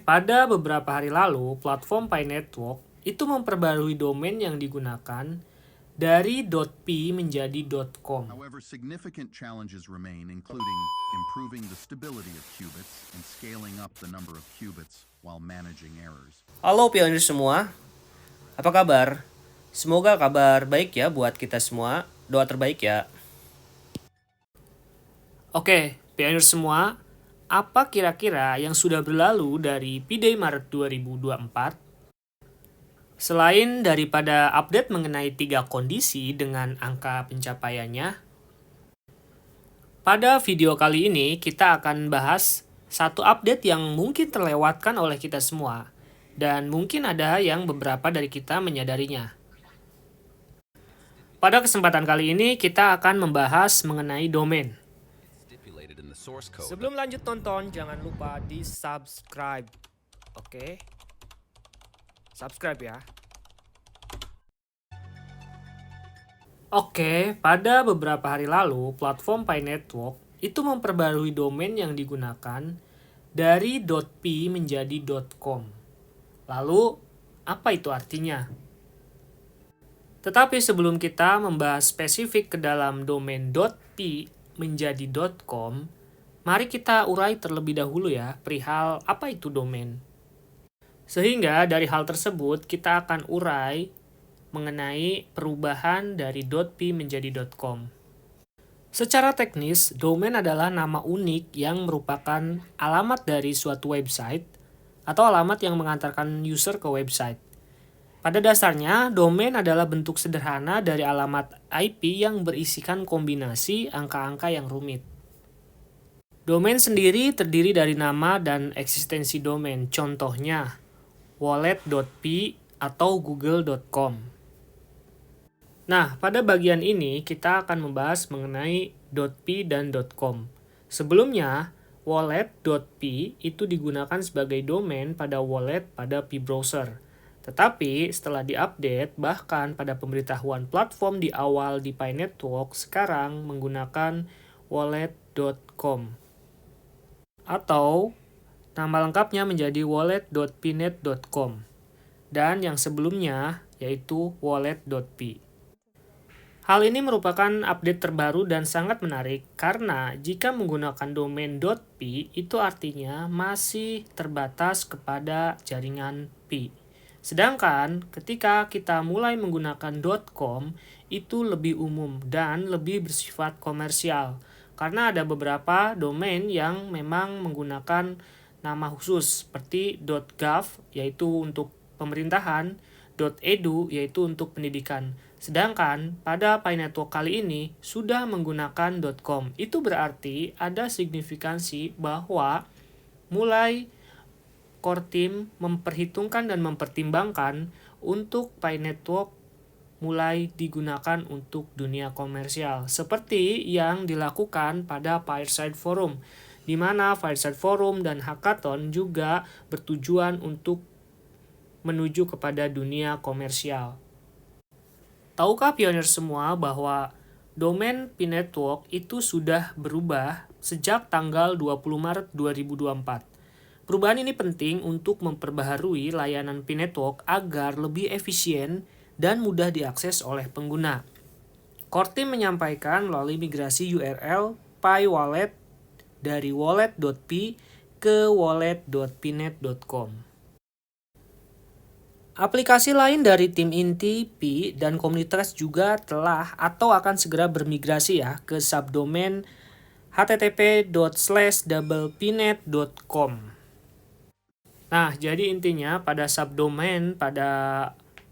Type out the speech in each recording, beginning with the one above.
pada beberapa hari lalu, platform Pi Network itu memperbarui domain yang digunakan dari .pi menjadi .com. However, significant challenges remain, including improving the stability of qubits and scaling up the number of qubits while managing errors. Halo pionir semua, apa kabar? Semoga kabar baik ya buat kita semua. Doa terbaik ya. Oke, pionir semua, apa kira-kira yang sudah berlalu dari P-Day Maret 2024? Selain daripada update mengenai 3 kondisi dengan angka pencapaiannya, pada video kali ini kita akan bahas satu update yang mungkin terlewatkan oleh kita semua, dan mungkin ada yang beberapa dari kita menyadarinya. Pada kesempatan kali ini kita akan membahas mengenai domain. Sebelum lanjut nonton, jangan lupa di subscribe. Oke? Subscribe ya. Oke, pada beberapa hari lalu, platform Pi Network itu memperbarui domain yang digunakan dari .pi menjadi .com. Lalu, apa itu artinya? Tetapi sebelum kita membahas spesifik ke dalam domain .pi menjadi .com, mari kita urai terlebih dahulu ya perihal apa itu domain. Sehingga dari hal tersebut kita akan urai mengenai perubahan dari .pi menjadi .com. Secara teknis, domain adalah nama unik yang merupakan alamat dari suatu website atau alamat yang mengantarkan user ke website. Pada dasarnya, domain adalah bentuk sederhana dari alamat IP yang berisikan kombinasi angka-angka yang rumit. Domain sendiri terdiri dari nama dan eksistensi domain, contohnya wallet.pi atau google.com. Nah, pada bagian ini kita akan membahas mengenai .pi dan .com. Sebelumnya, wallet.pi itu digunakan sebagai domain pada wallet pada Pi browser. Tetapi setelah diupdate, bahkan pada pemberitahuan platform di awal di Pi Network sekarang menggunakan wallet.com. Atau nama lengkapnya menjadi wallet.pinet.com. Dan yang sebelumnya yaitu wallet.pi. Hal ini merupakan update terbaru dan sangat menarik karena jika menggunakan domain .pi itu artinya masih terbatas kepada jaringan pi. Sedangkan ketika kita mulai menggunakan .com itu lebih umum dan lebih bersifat komersial karena ada beberapa domain yang memang menggunakan nama khusus seperti .gov yaitu untuk pemerintahan, .edu yaitu untuk pendidikan. Sedangkan pada Pi Network kali ini sudah menggunakan .com. Itu berarti ada signifikansi bahwa mulai core team memperhitungkan dan mempertimbangkan untuk Pi Network mulai digunakan untuk dunia komersial. Seperti yang dilakukan pada Fireside Forum, di mana Fireside Forum dan Hackathon juga bertujuan untuk menuju kepada dunia komersial. Tahukah pionir semua bahwa domain Pi Network itu sudah berubah sejak tanggal 20 Maret 2024. Perubahan ini penting untuk memperbaharui layanan Pi Network agar lebih efisien dan mudah diakses oleh pengguna. Core team menyampaikan melalui migrasi URL Pi Wallet dari wallet.pi ke wallet.pinet.com. Aplikasi lain dari tim inti Pi dan komunitas juga telah atau akan segera bermigrasi ya ke subdomain http://pinet.com. Nah, jadi intinya pada subdomain pada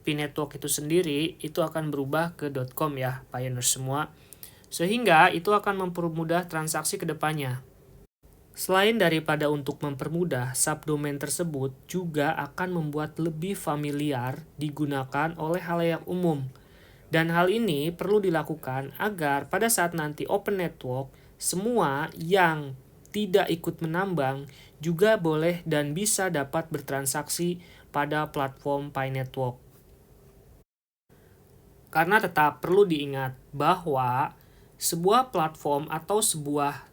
Pi Network itu sendiri itu akan berubah ke .com ya, pioneer semua. Sehingga itu akan mempermudah transaksi ke depannya. Selain daripada untuk mempermudah, subdomain tersebut juga akan membuat lebih familiar digunakan oleh khalayak umum. Dan hal ini perlu dilakukan agar pada saat nanti open network, semua yang tidak ikut menambang juga boleh dan bisa dapat bertransaksi pada platform Pi Network. Karena tetap perlu diingat bahwa sebuah platform atau sebuah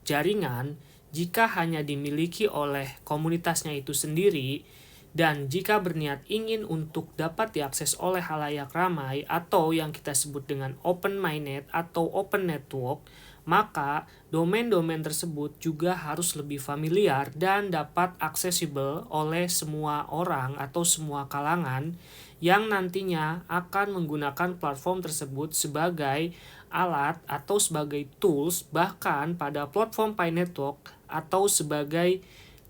jaringan jika hanya dimiliki oleh komunitasnya itu sendiri, dan jika berniat ingin untuk dapat diakses oleh halayak ramai atau yang kita sebut dengan open-minded atau open network, maka domain-domain tersebut juga harus lebih familiar dan dapat aksesibel oleh semua orang atau semua kalangan yang nantinya akan menggunakan platform tersebut sebagai alat atau sebagai tools, bahkan pada platform Pi Network atau sebagai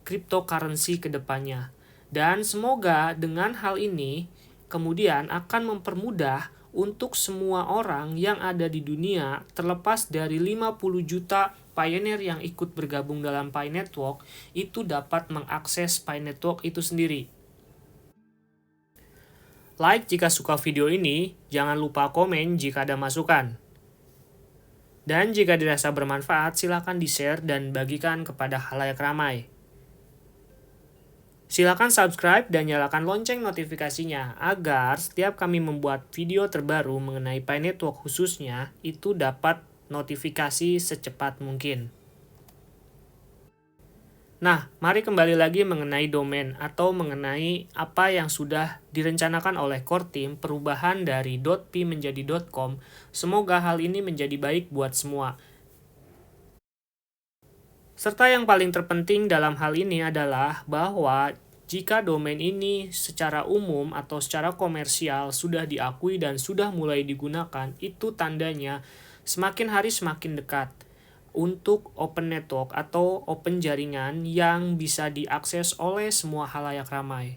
cryptocurrency ke depannya. Dan semoga dengan hal ini kemudian akan mempermudah untuk semua orang yang ada di dunia, terlepas dari 50 juta pioneer yang ikut bergabung dalam Pi Network, itu dapat mengakses Pi Network itu sendiri. Like jika suka video ini, jangan lupa komen jika ada masukan. Dan jika dirasa bermanfaat, silakan di-share dan bagikan kepada halayak ramai. Silakan subscribe dan nyalakan lonceng notifikasinya agar setiap kami membuat video terbaru mengenai Pi Network khususnya itu dapat notifikasi secepat mungkin. Nah, mari kembali lagi mengenai domain atau mengenai apa yang sudah direncanakan oleh core team perubahan dari .pi menjadi .com. Semoga hal ini menjadi baik buat semua. Serta yang paling terpenting dalam hal ini adalah bahwa jika domain ini secara umum atau secara komersial sudah diakui dan sudah mulai digunakan, itu tandanya semakin hari semakin dekat untuk open network atau open jaringan yang bisa diakses oleh semua halayak ramai.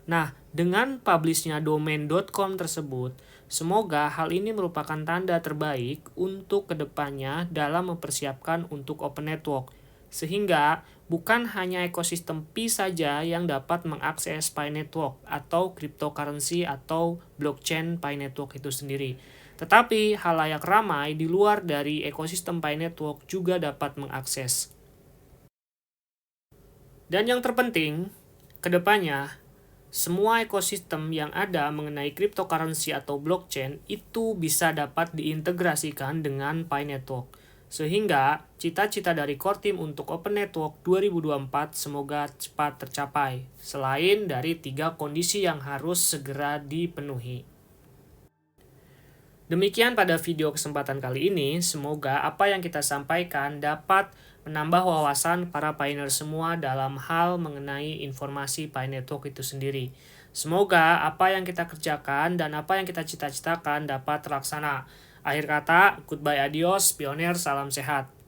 Nah, dengan publishnya domain.com tersebut, semoga hal ini merupakan tanda terbaik untuk kedepannya dalam mempersiapkan untuk open network. Sehingga bukan hanya ekosistem Pi saja yang dapat mengakses Pi Network atau cryptocurrency atau blockchain Pi Network itu sendiri. Tetapi halayak ramai di luar dari ekosistem Pi Network juga dapat mengakses. Dan yang terpenting, kedepannya, semua ekosistem yang ada mengenai cryptocurrency atau blockchain itu bisa dapat diintegrasikan dengan Pi Network. Sehingga cita-cita dari core team untuk Open Network 2024 semoga cepat tercapai, selain dari 3 kondisi yang harus segera dipenuhi. Demikian pada video kesempatan kali ini, semoga apa yang kita sampaikan dapat menambah wawasan para pioneer semua dalam hal mengenai informasi Pi Network itu sendiri. Semoga apa yang kita kerjakan dan apa yang kita cita-citakan dapat terlaksana. Akhir kata, goodbye adios, pioneer, salam sehat.